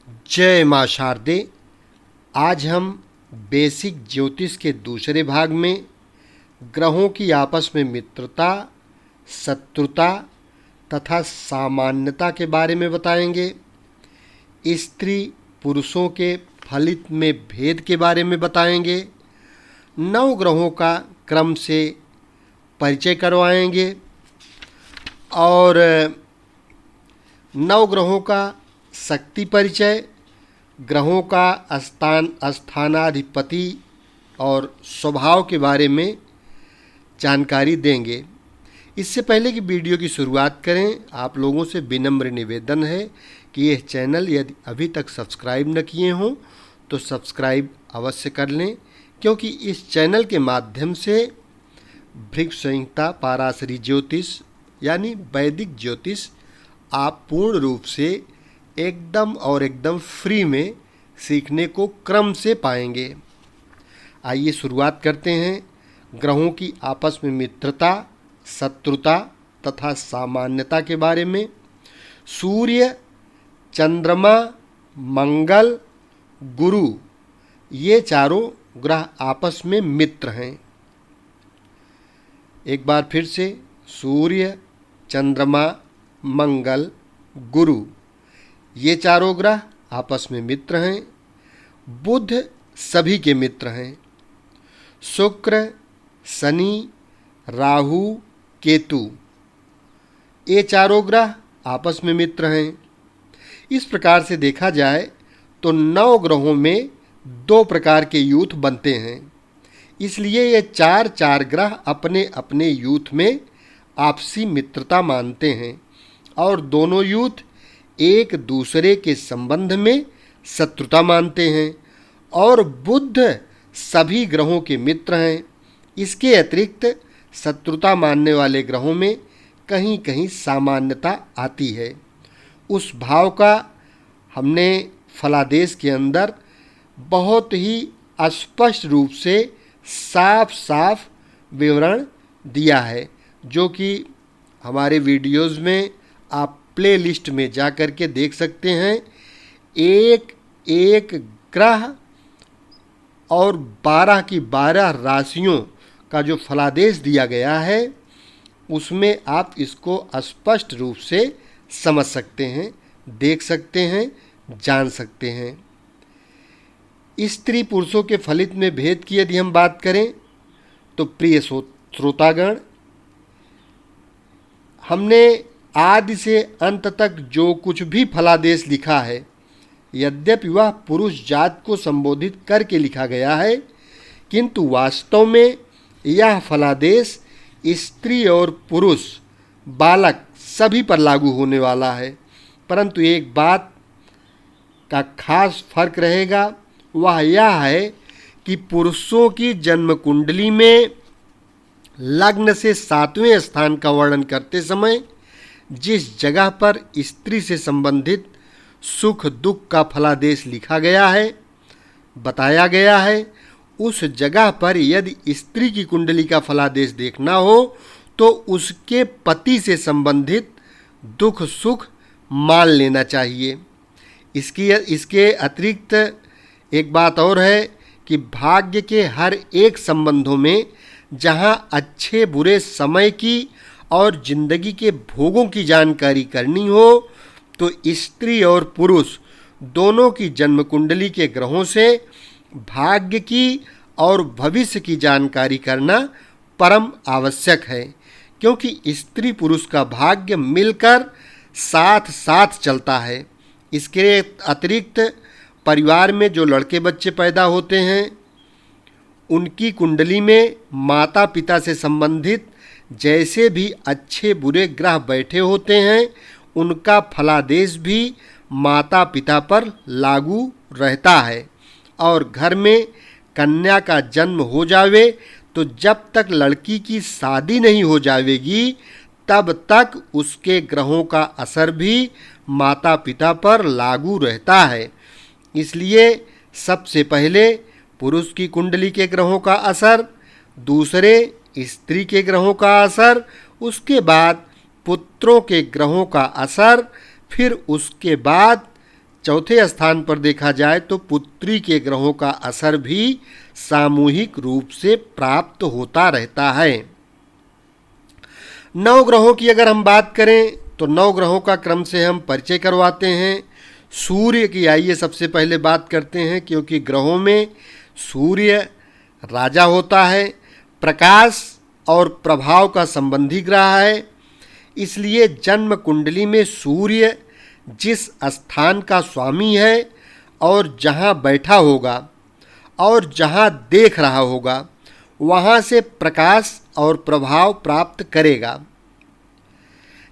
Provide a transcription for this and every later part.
जय माँ शारदे। आज हम बेसिक ज्योतिष के दूसरे भाग में ग्रहों की आपस में मित्रता, शत्रुता तथा सामान्यता के बारे में बताएंगे। स्त्री पुरुषों के फलित में भेद के बारे में बताएंगे। 9 ग्रहों का क्रम से परिचय करवाएंगे और 9 ग्रहों का शक्ति परिचय, ग्रहों का स्थानाधिपति और स्वभाव के बारे में जानकारी देंगे। इससे पहले कि वीडियो की शुरुआत करें, आप लोगों से विनम्र निवेदन है कि यह चैनल यदि अभी तक सब्सक्राइब न किए हों तो सब्सक्राइब अवश्य कर लें, क्योंकि इस चैनल के माध्यम से भृगु संहिता, पाराशरी ज्योतिष यानी वैदिक ज्योतिष आप पूर्ण रूप से एकदम फ्री में सीखने को क्रम से पाएंगे। आइए शुरुआत करते हैं ग्रहों की आपस में मित्रता, शत्रुता तथा सामान्यता के बारे में। सूर्य, चंद्रमा, मंगल, गुरु ये चारों ग्रह आपस में मित्र हैं। एक बार फिर से, सूर्य, चंद्रमा, मंगल, गुरु ये चारों ग्रह आपस में मित्र हैं। बुध सभी के मित्र हैं। शुक्र, शनि, राहु, केतु ये चारों ग्रह आपस में मित्र हैं। इस प्रकार से देखा जाए तो 9 ग्रहों में 2 प्रकार के यूथ बनते हैं। इसलिए ये चार ग्रह अपने अपने यूथ में आपसी मित्रता मानते हैं और दोनों यूथ एक दूसरे के संबंध में शत्रुता मानते हैं। और बुध सभी ग्रहों के मित्र हैं। इसके अतिरिक्त शत्रुता मानने वाले ग्रहों में कहीं कहीं सामान्यता आती है। उस भाव का हमने फलादेश के अंदर बहुत ही स्पष्ट रूप से साफ विवरण दिया है, जो कि हमारे वीडियोज़ में आप प्ले लिस्ट में जा कर के देख सकते हैं। एक एक ग्रह और 12 की 12 राशियों का जो फलादेश दिया गया है, उसमें आप इसको स्पष्ट रूप से समझ सकते हैं, देख सकते हैं, जान सकते हैं। स्त्री पुरुषों के फलित में भेद की यदि हम बात करें तो प्रिय श्रोतागण, हमने आदि से अंत तक जो कुछ भी फलादेश लिखा है, यद्यपि वह पुरुष जात को संबोधित करके लिखा गया है, किंतु वास्तव में यह फलादेश स्त्री और पुरुष, बालक सभी पर लागू होने वाला है। परंतु एक बात का खास फर्क रहेगा, वह यह है कि पुरुषों की जन्म कुंडली में लग्न से 7वें स्थान का वर्णन करते समय जिस जगह पर स्त्री से संबंधित सुख दुख का फलादेश लिखा गया है, बताया गया है, उस जगह पर यदि स्त्री की कुंडली का फलादेश देखना हो तो उसके पति से संबंधित दुख सुख मान लेना चाहिए। इसके अतिरिक्त एक बात और है कि भाग्य के हर एक संबंधों में जहां अच्छे बुरे समय की और जिंदगी के भोगों की जानकारी करनी हो, तो स्त्री और पुरुष दोनों की जन्म कुंडली के ग्रहों से भाग्य की और भविष्य की जानकारी करना परम आवश्यक है, क्योंकि स्त्री पुरुष का भाग्य मिलकर साथ साथ चलता है। इसके अतिरिक्त परिवार में जो लड़के बच्चे पैदा होते हैं, उनकी कुंडली में माता पिता से संबंधित जैसे भी अच्छे बुरे ग्रह बैठे होते हैं, उनका फलादेश भी माता पिता पर लागू रहता है। और घर में कन्या का जन्म हो जावे तो जब तक लड़की की शादी नहीं हो जाएगी, तब तक उसके ग्रहों का असर भी माता पिता पर लागू रहता है। इसलिए सबसे पहले पुरुष की कुंडली के ग्रहों का असर, दूसरे स्त्री के ग्रहों का असर, उसके बाद पुत्रों के ग्रहों का असर, फिर उसके बाद चौथे स्थान पर देखा जाए तो पुत्री के ग्रहों का असर भी सामूहिक रूप से प्राप्त होता रहता है। 9 ग्रहों की अगर हम बात करें तो 9 ग्रहों का क्रम से हम परिचय करवाते हैं। सूर्य की आइए सबसे पहले बात करते हैं, क्योंकि ग्रहों में सूर्य राजा होता है, प्रकाश और प्रभाव का संबंधी ग्रह है। इसलिए जन्म कुंडली में सूर्य जिस स्थान का स्वामी है और जहाँ बैठा होगा और जहाँ देख रहा होगा वहाँ से प्रकाश और प्रभाव प्राप्त करेगा।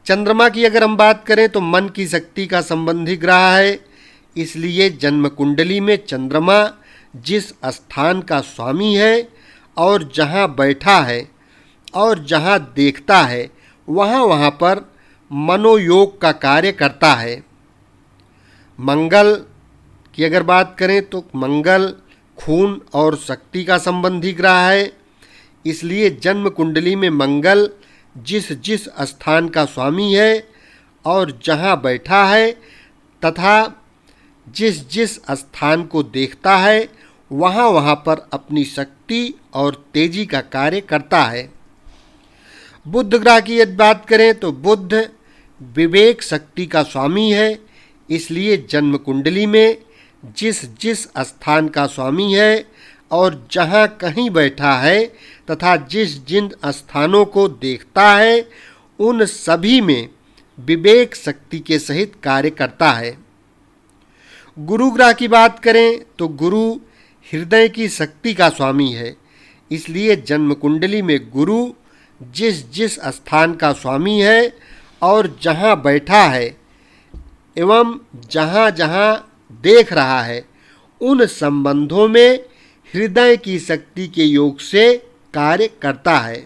चंद्रमा की अगर हम बात करें तो मन की शक्ति का संबंधी ग्रह है। इसलिए जन्म कुंडली में चंद्रमा जिस स्थान का स्वामी है और जहाँ बैठा है और जहाँ देखता है वहाँ पर मनोयोग का कार्य करता है। मंगल की अगर बात करें तो मंगल खून और शक्ति का संबंधी ग्रह है। इसलिए जन्म कुंडली में मंगल जिस जिस स्थान का स्वामी है और जहाँ बैठा है तथा जिस जिस स्थान को देखता है वहाँ पर अपनी शक्ति और तेजी का कार्य करता है। बुध ग्रह की यदि बात करें तो बुध विवेक शक्ति का स्वामी है। इसलिए जन्म कुंडली में जिस जिस स्थान का स्वामी है और जहाँ कहीं बैठा है तथा जिस जिन स्थानों को देखता है उन सभी में विवेक शक्ति के सहित कार्य करता है। गुरु ग्रह की बात करें तो गुरु हृदय की शक्ति का स्वामी है। इसलिए जन्म कुंडली में गुरु जिस जिस स्थान का स्वामी है और जहाँ बैठा है एवं जहाँ जहाँ देख रहा है उन संबंधों में हृदय की शक्ति के योग से कार्य करता है।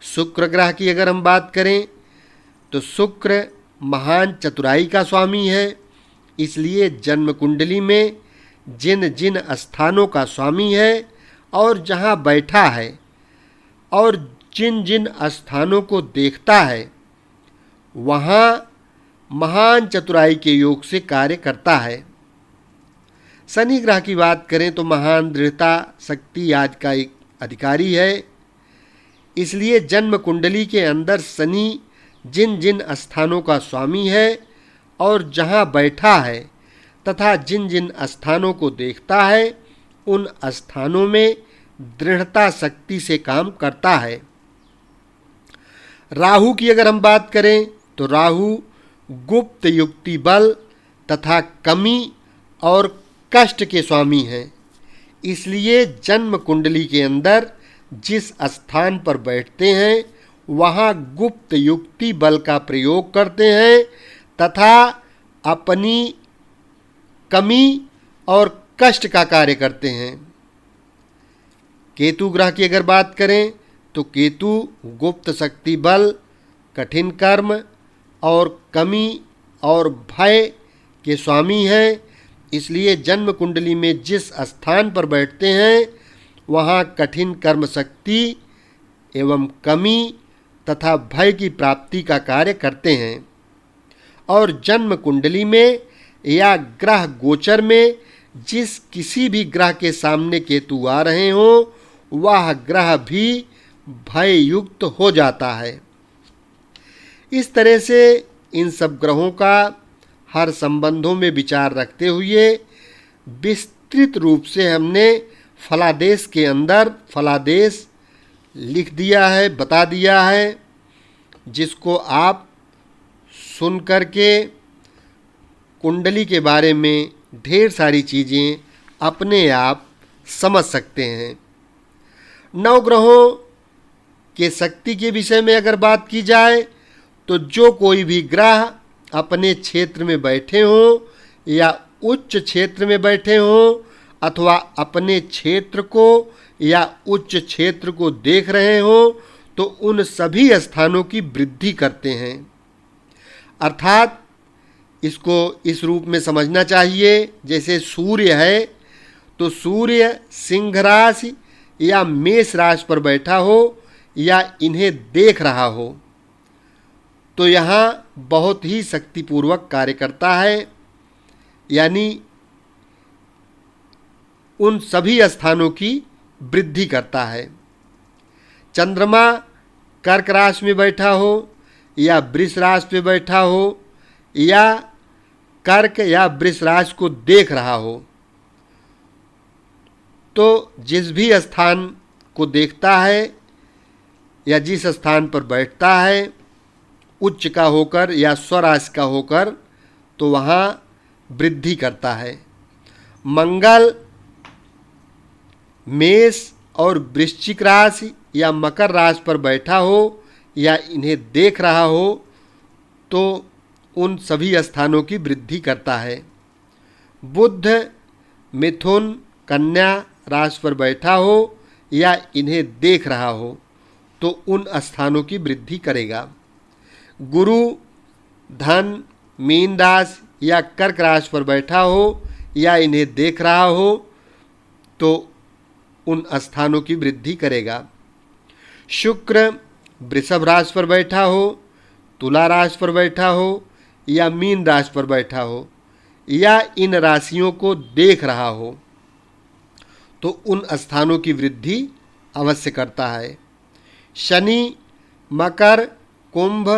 शुक्र ग्रह की अगर हम बात करें तो शुक्र महान चतुराई का स्वामी है। इसलिए जन्म कुंडली में जिन जिन स्थानों का स्वामी है और जहाँ बैठा है और जिन जिन स्थानों को देखता है वहाँ महान चतुराई के योग से कार्य करता है। शनि ग्रह की बात करें तो महान दृढ़ता शक्ति आदि का एक अधिकारी है। इसलिए जन्म कुंडली के अंदर शनि जिन जिन स्थानों का स्वामी है और जहाँ बैठा है तथा जिन जिन स्थानों को देखता है उन स्थानों में दृढ़ता शक्ति से काम करता है। राहु की अगर हम बात करें तो राहु गुप्त युक्ति बल तथा कमी और कष्ट के स्वामी हैं। इसलिए जन्म कुंडली के अंदर जिस स्थान पर बैठते हैं वहाँ गुप्त युक्ति बल का प्रयोग करते हैं तथा अपनी कमी और कष्ट का कार्य करते हैं। केतु ग्रह की अगर बात करें तो केतु गुप्त शक्ति बल, कठिन कर्म और कमी और भय के स्वामी हैं। इसलिए जन्म कुंडली में जिस स्थान पर बैठते हैं वहाँ कठिन कर्म शक्ति एवं कमी तथा भय की प्राप्ति का कार्य करते हैं। और जन्म कुंडली में या ग्रह गोचर में जिस किसी भी ग्रह के सामने केतु आ रहे हों वह ग्रह भी भय युक्त हो जाता है। इस तरह से इन सब ग्रहों का हर संबंधों में विचार रखते हुए विस्तृत रूप से हमने फलादेश के अंदर फलादेश लिख दिया है, बता दिया है, जिसको आप सुन कर के कुंडली के बारे में ढेर सारी चीज़ें अपने आप समझ सकते हैं। 9 ग्रहों के शक्ति के विषय में अगर बात की जाए तो जो कोई भी ग्रह अपने क्षेत्र में बैठे हों या उच्च क्षेत्र में बैठे हों अथवा अपने क्षेत्र को या उच्च क्षेत्र को देख रहे हों तो उन सभी स्थानों की वृद्धि करते हैं। अर्थात इसको इस रूप में समझना चाहिए, जैसे सूर्य है तो सूर्य सिंह राशि या मेष राशि पर बैठा हो या इन्हें देख रहा हो तो यहाँ बहुत ही शक्तिपूर्वक कार्य करता है। यानी उन सभी स्थानों की वृद्धि करता है। चंद्रमा कर्क राशि में बैठा हो या वृष राशि पे बैठा हो या कर्क या वृष राशि को देख रहा हो, तो जिस भी स्थान को देखता है या जिस स्थान पर बैठता है, उच्च का होकर या स्वराशि का होकर, तो वहाँ वृद्धि करता है। मंगल मेष और वृश्चिक राशि या मकर राशि पर बैठा हो या इन्हें देख रहा हो, तो उन सभी स्थानों की वृद्धि करता है। बुध मिथुन कन्या राशि पर बैठा हो या इन्हें देख रहा हो, तो उन स्थानों की वृद्धि करेगा। गुरु धन मीन राशि या कर्क राशि पर बैठा हो या इन्हें देख रहा हो, तो उन स्थानों की वृद्धि करेगा। शुक्र वृषभ राशि पर बैठा हो, तुला राशि पर बैठा हो या मीन राशि पर बैठा हो या इन राशियों को देख रहा हो, तो उन स्थानों की वृद्धि अवश्य करता है। शनि मकर कुंभ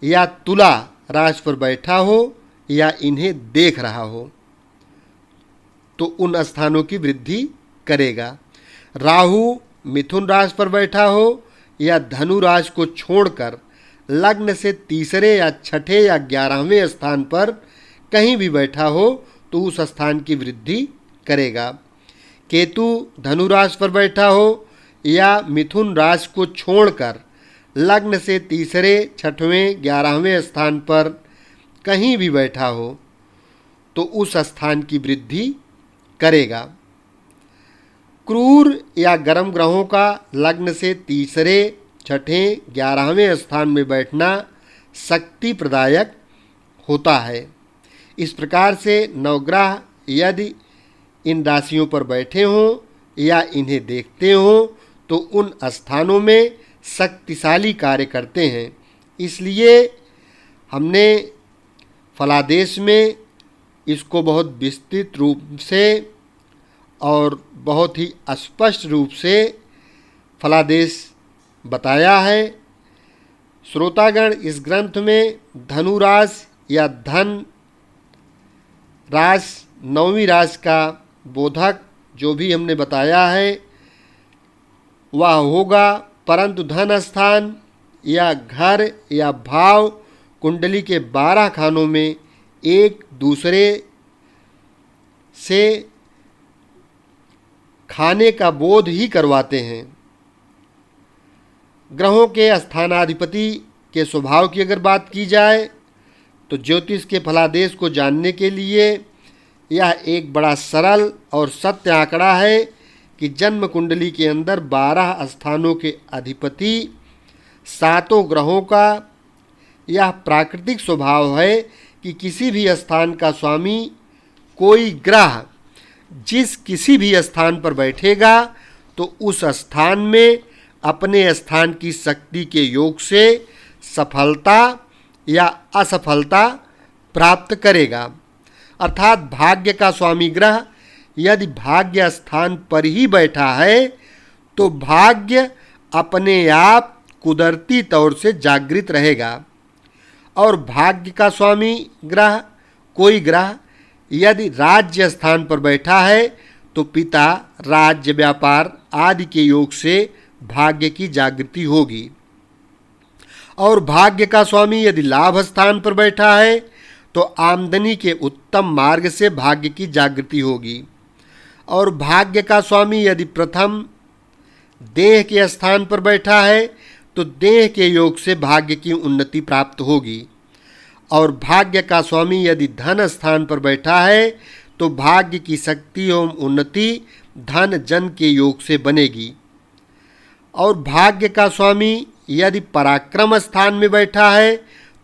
या तुला राशि पर बैठा हो या इन्हें देख रहा हो, तो उन स्थानों की वृद्धि करेगा। राहु मिथुन राशि पर बैठा हो या धनु राशि को छोड़कर लग्न से तीसरे या छठे या 11वें स्थान पर कहीं भी बैठा हो, तो उस स्थान की वृद्धि करेगा। केतु धनु राशि पर बैठा हो या मिथुन राशि को छोड़कर लग्न से तीसरे छठवें 11वें स्थान पर कहीं भी बैठा हो, तो उस स्थान की वृद्धि करेगा। क्रूर या गर्म ग्रहों का लग्न से तीसरे छठे 11वें स्थान में बैठना शक्ति प्रदायक होता है। इस प्रकार से नवग्रह यदि इन राशियों पर बैठे हों या इन्हें देखते हों, तो उन स्थानों में शक्तिशाली कार्य करते हैं। इसलिए हमने फलादेश में इसको बहुत विस्तृत रूप से और बहुत ही स्पष्ट रूप से फलादेश बताया है। श्रोतागण, इस ग्रंथ में धनु राशि या धन राशि 9वीं राशि का बोधक जो भी हमने बताया है वह होगा, परंतु धन स्थान या घर या भाव कुंडली के 12 खानों में एक दूसरे से खाने का बोध ही करवाते हैं। ग्रहों के स्थानाधिपति के स्वभाव की अगर बात की जाए तो ज्योतिष के फलादेश को जानने के लिए यह एक बड़ा सरल और सत्य आंकड़ा है कि जन्म कुंडली के अंदर 12 स्थानों के अधिपति 7 ग्रहों का यह प्राकृतिक स्वभाव है कि किसी भी स्थान का स्वामी कोई ग्रह जिस किसी भी स्थान पर बैठेगा तो उस स्थान में अपने स्थान की शक्ति के योग से सफलता या असफलता प्राप्त करेगा। अर्थात भाग्य का स्वामी ग्रह यदि भाग्य स्थान पर ही बैठा है तो भाग्य अपने आप कुदरती तौर से जागृत रहेगा, और भाग्य का स्वामी ग्रह कोई ग्रह यदि राज्य स्थान पर बैठा है तो पिता राज्य व्यापार आदि के योग से भाग्य की जागृति होगी, और भाग्य का स्वामी यदि लाभ स्थान पर बैठा है तो आमदनी के उत्तम मार्ग से भाग्य की जागृति होगी, और भाग्य का स्वामी यदि प्रथम देह के स्थान पर बैठा है तो देह के योग से भाग्य की उन्नति प्राप्त होगी, और भाग्य का स्वामी यदि धन स्थान पर बैठा है तो भाग्य की शक्ति एवं उन्नति धन जन के योग से बनेगी, और भाग्य का स्वामी यदि पराक्रम स्थान में बैठा है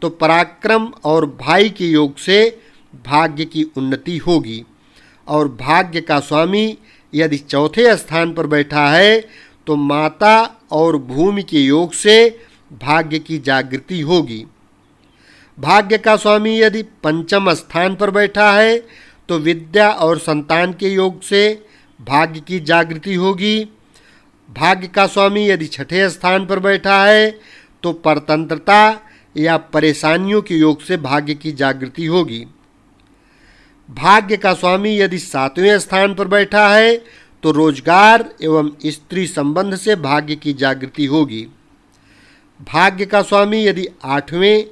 तो पराक्रम और भाई के योग से भाग्य की उन्नति होगी, और भाग्य का स्वामी यदि चौथे स्थान पर बैठा है तो माता और भूमि के योग से भाग्य की जागृति होगी। भाग्य का स्वामी यदि पंचम स्थान पर बैठा है तो विद्या और संतान के योग से भाग्य की जागृति होगी। भाग्य का स्वामी यदि छठे स्थान पर बैठा है तो परतंत्रता या परेशानियों के योग से भाग्य की जागृति होगी। भाग्य का स्वामी यदि सातवें स्थान पर बैठा है तो रोजगार एवं स्त्री संबंध से भाग्य की जागृति होगी। भाग्य का स्वामी यदि आठवें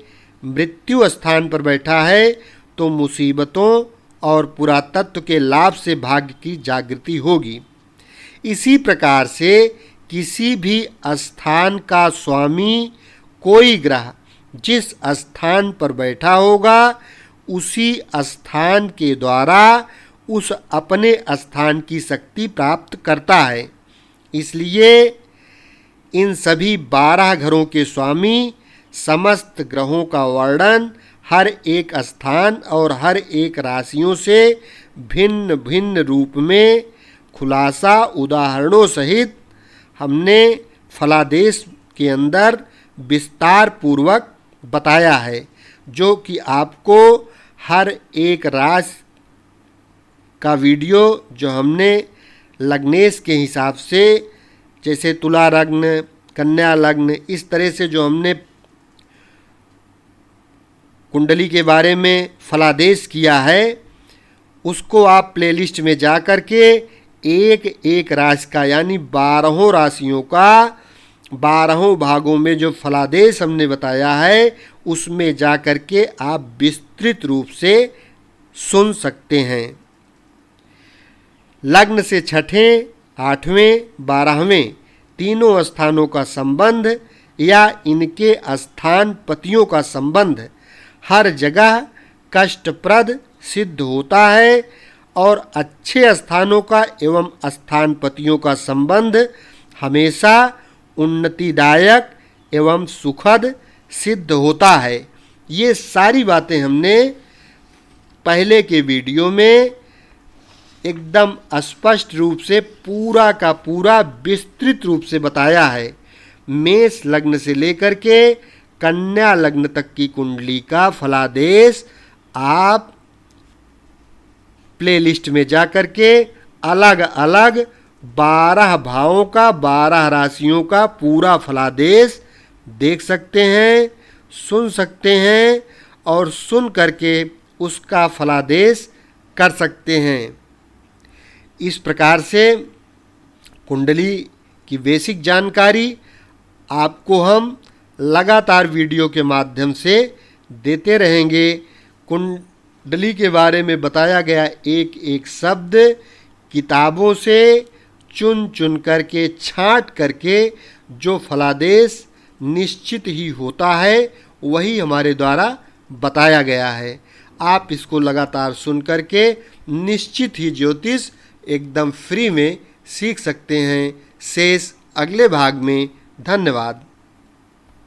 मृत्यु स्थान पर बैठा है तो मुसीबतों और पुरातत्व के लाभ से भाग्य की जागृति होगी। इसी प्रकार से किसी भी स्थान का स्वामी कोई ग्रह जिस स्थान पर बैठा होगा उसी स्थान के द्वारा उस अपने स्थान की शक्ति प्राप्त करता है। इसलिए इन सभी 12 घरों के स्वामी समस्त ग्रहों का वर्णन हर एक स्थान और हर एक राशियों से भिन्न भिन्न रूप में खुलासा उदाहरणों सहित हमने फलादेश के अंदर विस्तार पूर्वक बताया है, जो कि आपको हर एक राशि का वीडियो जो हमने लग्नेश के हिसाब से, जैसे तुला लग्न, कन्या लग्न, इस तरह से जो हमने कुंडली के बारे में फलादेश किया है, उसको आप प्लेलिस्ट में जा कर के एक एक राशि का यानी 12 राशियों का 12 भागों में जो फलादेश हमने बताया है उसमें जा कर के आप विस्तृत रूप से सुन सकते हैं। लग्न से छठें, 8वें, 12वें तीनों स्थानों का संबंध या इनके स्थान पतियों का संबंध हर जगह कष्टप्रद सिद्ध होता है और अच्छे स्थानों का एवं स्थान पतियों का संबंध हमेशा उन्नतिदायक एवं सुखद सिद्ध होता है। ये सारी बातें हमने पहले के वीडियो में एकदम स्पष्ट रूप से पूरा का पूरा विस्तृत रूप से बताया है। मेष लग्न से लेकर के कन्या लग्न तक की कुंडली का फलादेश आप प्लेलिस्ट में जाकर के अलग अलग 12 भावों का 12 राशियों का पूरा फलादेश देख सकते हैं, सुन सकते हैं और सुन करके उसका फलादेश कर सकते हैं। इस प्रकार से कुंडली की बेसिक जानकारी आपको हम लगातार वीडियो के माध्यम से देते रहेंगे। कुंडली के बारे में बताया गया एक एक शब्द किताबों से चुन चुन करके छांट करके जो फलादेश निश्चित ही होता है वही हमारे द्वारा बताया गया है। आप इसको लगातार सुन करके निश्चित ही ज्योतिष एकदम फ्री में सीख सकते हैं। शेष अगले भाग में। धन्यवाद।